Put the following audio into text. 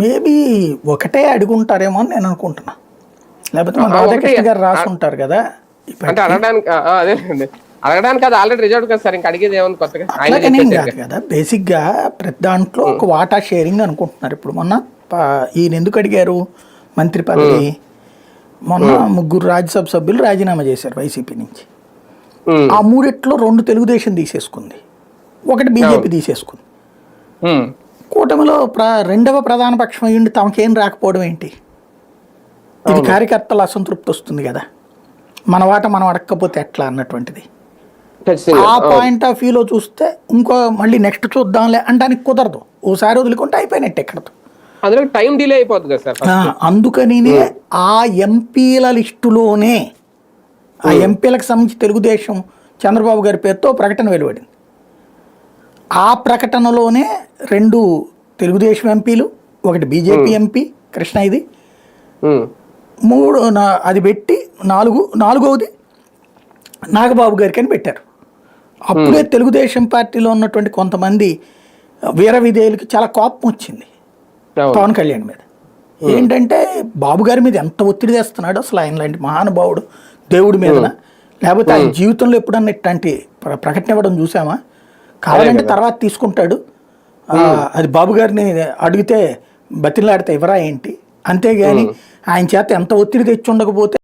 Maybe ఒకటే అడుగుంటారేమో అని నేను అనుకుంటున్నా. లేకపోతే మన ఒకటే రాధాకృష్ణ గారు రాసుంటారు కదా అంటే ఇప్పటికి. అడగడానికి అదేనండి, అడగడానికి అది ఆల్రెడీ రిజర్వ్ కదా సార్, ఇంకా అడిగేది ఏముంది కొత్తగా, ఆయన అట్లాగనే ఏం చెప్పేసారు కాదు కదా, బేసిక్గా ప్రతి దాంట్లో ఒక వాటా షేరింగ్ అనుకుంటున్నారు. ఇప్పుడు మొన్న ఈయన ఎందుకు అడిగారు మంత్రి పదవి, మొన్న 3 రాజ్యసభ సభ్యులు రాజీనామా చేశారు వైసీపీ నుంచి. ఆ మూడిట్లో 2 తెలుగుదేశం తీసేసుకుంది, ఒకటి బీజేపీ తీసేసుకుంది. కూటమిలో రెండవ ప్రధాన పక్షం అయ్యుండి తమకేం రాకపోవడం ఏంటి? ఇది కార్యకర్తల అసంతృప్తి వస్తుంది కదా, మన వాట మనం అడగకపోతే ఎట్లా అన్నటువంటిది. ఆ పాయింట్ ఆఫ్ వ్యూలో చూస్తే ఇంకో మళ్ళీ నెక్స్ట్ చూద్దాంలే అంటానికి కుదరదు. ఓసారి వదులుకుంటే అయిపోయినట్టు ఎక్కడతో. అందులో టైం డిలే అయిపోతుంది కదా సార్. అందుకని ఆ ఎంపీల లిస్టులోనే ఆ ఎంపీలకు సంబంధించి తెలుగుదేశం చంద్రబాబు గారి పేరుతో ప్రకటన వెలువడింది. ఆ ప్రకటనలోనే 2 తెలుగుదేశం ఎంపీలు, ఒకటి బీజేపీ ఎంపీ కృష్ణ, ఇది 3 అది పెట్టి నాలుగవది నాగబాబు గారికి అని పెట్టారు. అప్పుడే తెలుగుదేశం పార్టీలో ఉన్నటువంటి కొంతమంది వీర విధేయులకి చాలా కోపం వచ్చింది పవన్ కళ్యాణ్ మీద. ఏంటంటే బాబు గారి మీద ఎంత ఒత్తిడి తెస్తున్నాడు అసలు, ఆయన లాంటి మహానుభావుడు దేవుడి మీద, లేకపోతే ఆయన జీవితంలో ఎప్పుడన్నా ఇట్లాంటి ప్రకటన ఇవ్వడం చూసామా? కావాలంటే తర్వాత తీసుకుంటాడు, అది బాబు గారిని అడిగితే బతిలాడితే ఇవ్వరా ఏంటి? అంతేగాని ఆయన చేత ఎంత ఒత్తిడి తెచ్చి ఉండకపోతే